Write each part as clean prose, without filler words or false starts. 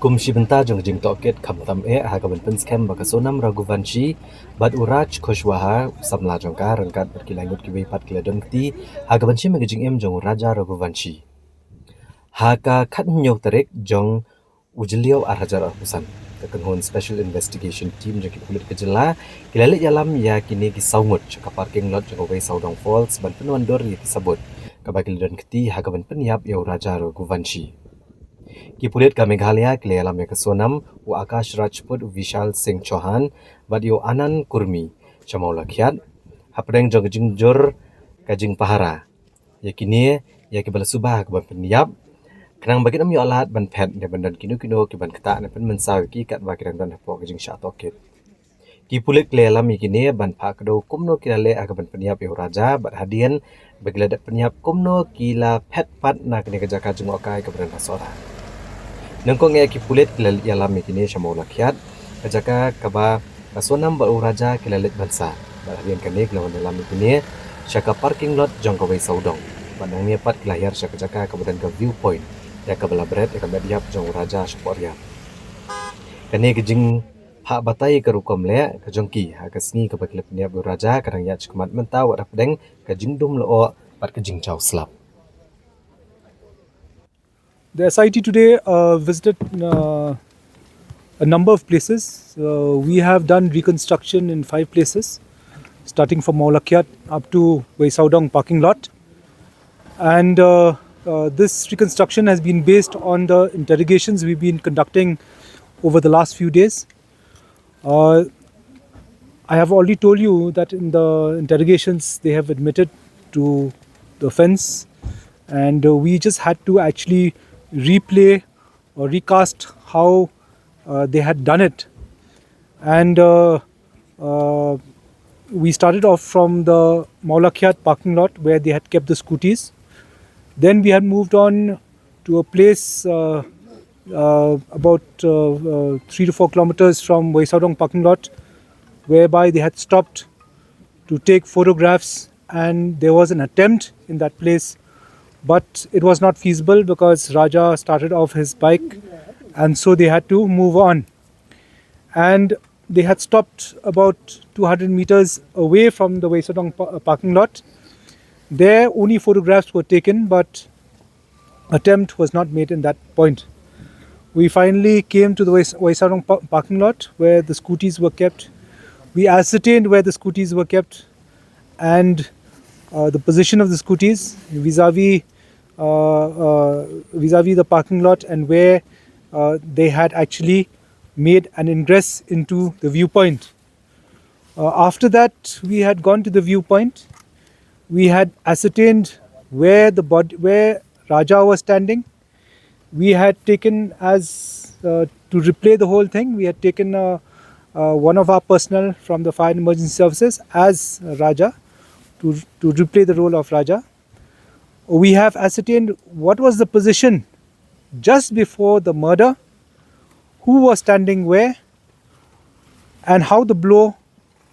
Kumshi benta jong jing toket kham tam hagaban Pynshai baka Sonam Raghuvanshi bad uraj khoshwaha samla jongka rangkat berkilangut kiwe pat kiladon kti hagabanshi magajing jong Raja Raghuvanshi haka khat nyok tarek jong ujliau arhajar husan kekenhon special investigation team jong kulit kejela kilalik yalam ya kini kisaungut ka parking lot jong away Saudong Falls ban penwandor ya kisabut kabakiladon kti hagaban Pyniap ya Raja Raghuvanshi Kipulit ka Meghalaya kilayalam ya Sonam wa Akash Rajput Vishal Singh Chauhan badio Anan Kurmi chamau lakyat hapreng jong jingjur kajing pahara yakini ya kibala subah ka Pyniap kanang bagit am yo alat ban phet de bandan kinu ki ban kata ne pen mensaw ki kat wa kirang dan po kajing sha toket Kipulit kilayalam yakini ban phakdo kumno kilale ka Pyniap ya raja bat hadian bagilada Pyniap kumno kila phet pat na kini kajaka jung akai ka bandan Sohra Nengko nge kipulit kilal yalam kini chamau lakyat kajaka kaba Sonam ba raja kilalit bansa baharian kanik lawan dalam kini syaka parking lot jong kawai Saudong padang ni pat kilayar syaka jaka kemudian ke viewpoint ya ke belabret ya ke mediap jong raja syukuria kani kejing hak batai ke rukom le ke jongki hak kesni ke bakilap niap raja kadang ya cekmat mentau ada pedeng ke jingdum lo pat kejing chau slap The SIT today visited a number of places. We have done reconstruction in 5 places, starting from Maulakyat up to Saudong parking lot. And this reconstruction has been based on the interrogations we've been conducting over the last few days. I have already told you that in the interrogations they have admitted to the offence, and we just had to actually replay or recast how they had done it. And we started off from the Maulakyat parking lot where they had kept the scooties. Then we had moved on to a place about 3 to 4 kilometers from Saudong parking lot, whereby they had stopped to take photographs, and there was an attempt in that place, but it was not feasible because Raja started off his bike, and so they had to move on. And they had stopped about 200 meters away from the Saudong parking lot. There only photographs were taken, but attempt was not made in that point. We finally came to the Saudong parking lot where the scooties were kept. We ascertained where the scooties were kept and the position of the scooties vis-a-vis the parking lot, and where they had actually made an ingress into the viewpoint. After that, we had gone to the viewpoint. We had ascertained where Raja was standing. We had taken to replay the whole thing. We had taken one of our personnel from the Fire and Emergency Services as Raja to replay the role of Raja. We have ascertained what was the position just before the murder, who was standing where, and how the blow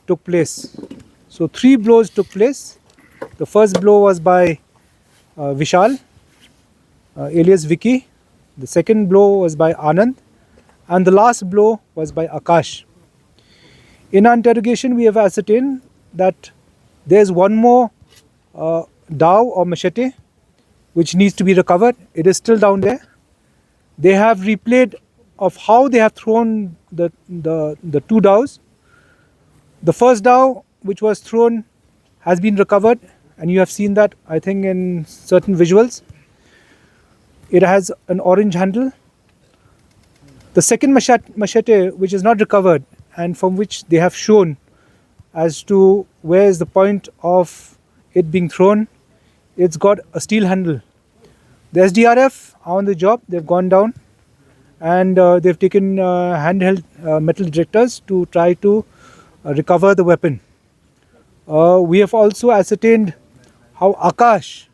took place. So 3 blows took place. The first blow was by Vishal, alias Vicky. The second blow was by Anand, and the last blow was by Akash. In our interrogation, we have ascertained that there's one more dao or machete which needs to be recovered. It is still down there. They have replayed of how they have thrown the 2 daos. The first dao which was thrown has been recovered, and you have seen that, I think, in certain visuals. It has an orange handle. The second machete which is not recovered, and from which they have shown as to where is the point of it being thrown, it's got a steel handle. The SDRF are on the job. They've gone down and they've taken handheld metal detectors to try to recover the weapon. We have also ascertained how Akash,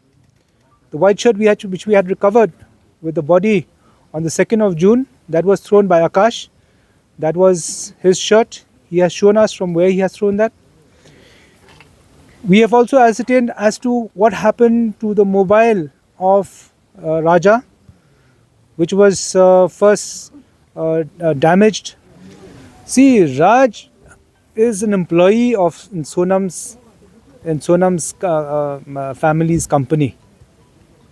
the white shirt which we had recovered with the body on the 2nd of June, that was thrown by Akash. That was his shirt. He has shown us from where he has thrown that. We have also ascertained as to what happened to the mobile of Raja, which was first damaged. See, Raj is an employee of Sonam's family's company.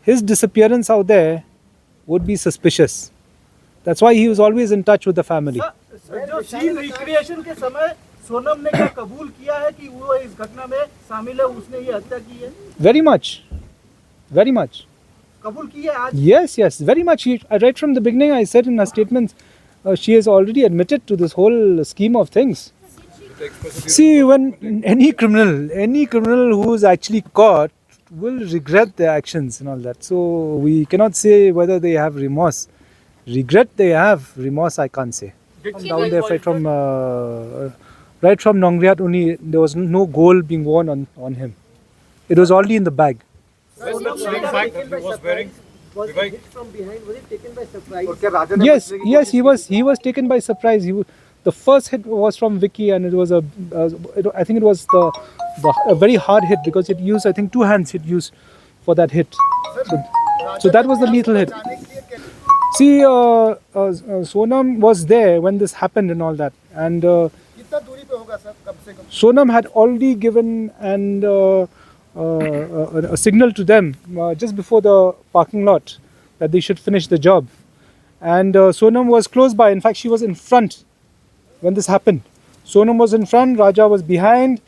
His disappearance out there would be suspicious. That's why he was always in touch with the family. जो scene recreation के समय सोनम ने क्या कबूल किया है कि वो इस घटना में शामिल है, उसने ये हत्या की है? Very much. कबूल की है आज? Yes, very much. Right from the beginning, I said in her statements, she has already admitted to this whole scheme of things. See, when any criminal who is actually caught will regret their actions and all that. So we cannot say whether they have remorse. Regret they have, remorse I can't say. Down there, right from Nongriat only, there was no gold being worn on him. It was already in the bag. Was it hit from behind? Was it taken by surprise? Yes, he was taken by surprise. The first hit was from Vicky, and it was I think it was a very hard hit, because it used, I think, 2 hands it used for that hit. So that was the lethal hit. See, Sonam was there when this happened and all that, and Sonam had already given a signal to them just before the parking lot that they should finish the job. And Sonam was close by. In fact, she was in front when this happened. Sonam was in front, Raja was behind,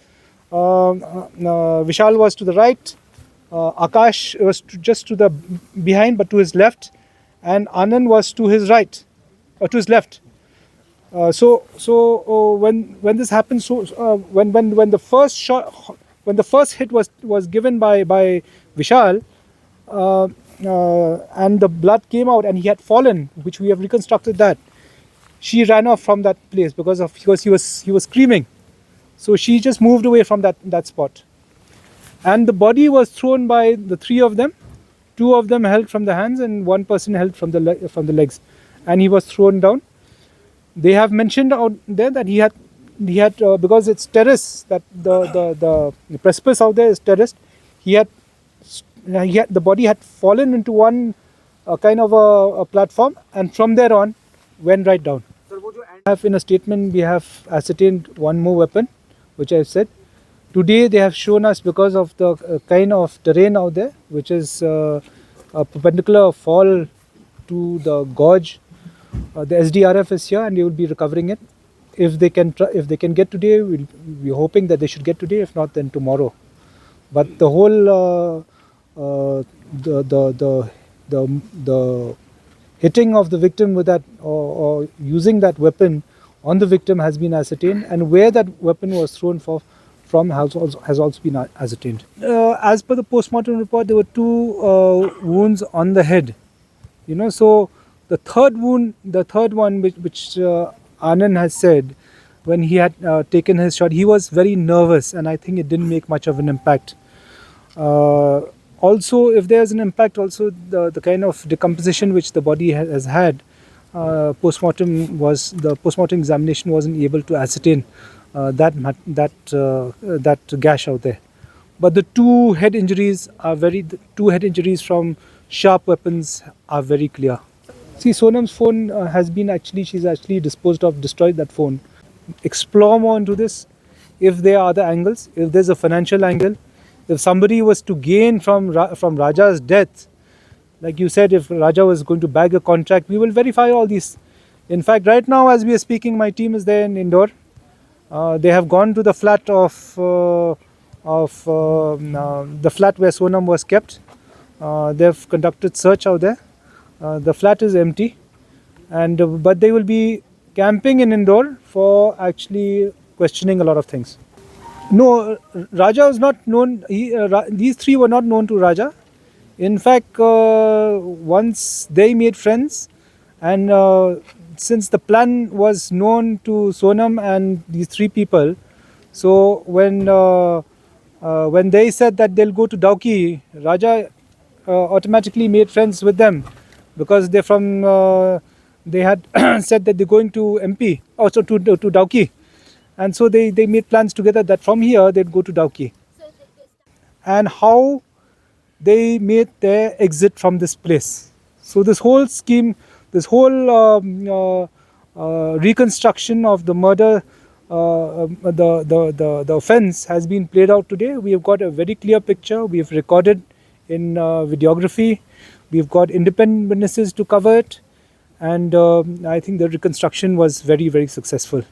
Vishal was to the right, Akash was just to the behind but to his left, and Anand was to his right or to his left. When this happened, when the first shot, when the first hit was given by Vishal, and the blood came out and he had fallen, which we have reconstructed that, she ran off from that place because he was screaming. So she just moved away from that spot. And the body was thrown by the 3 of them. 2 of them held from the hands and 1 person held from the legs, and he was thrown down. They have mentioned out there that he had because it's terrace, that the precipice out there is terraced. The body had fallen into one kind of a platform, and from there on went right down. In a statement we have ascertained 1 more weapon, which I have said. Today they have shown us, because of the kind of terrain out there, which is a perpendicular fall to the gorge. The SDRF is here and they will be recovering it. If they can get today, we're hoping that they should get today. If not, then tomorrow. But the whole the hitting of the victim with that or using that weapon on the victim has been ascertained, and where that weapon was thrown from has also been ascertained. As per the post-mortem report, there were 2 wounds on the head. So the third one which Anand has said, when he had taken his shot, he was very nervous, and I think it didn't make much of an impact. Also, if there's an impact, also the kind of decomposition which the body has had, post-mortem examination wasn't able to ascertain that gash out there. But the 2 head injuries from sharp weapons are very clear. See, Sonam's phone she's actually destroyed that phone. Explore more into this. If there are other angles, if there's a financial angle, if somebody was to gain from Raja's death, like you said, if Raja was going to bag a contract, we will verify all these. In fact, right now as we are speaking, my team is there in Indore. They have gone to the flat of the flat where Sonam was kept. They have conducted search out there. The flat is empty, but they will be camping in Indore for actually questioning a lot of things. No, Raja was not known. These 3 were not known to Raja. In fact, once they made friends, and since the plan was known to Sonam and these 3 people, so when When they said that they'll go to Dauki, Raja automatically made friends with them because they're from. They had said that they're going to MP, also to Dauki, and so they made plans together that from here they'd go to Dauki. And how they made their exit from this place. So this whole scheme, this whole reconstruction of the murder, the offence has been played out today. We have got a very clear picture. We have recorded in videography. We've got independent witnesses to cover it, and I think the reconstruction was very, very successful.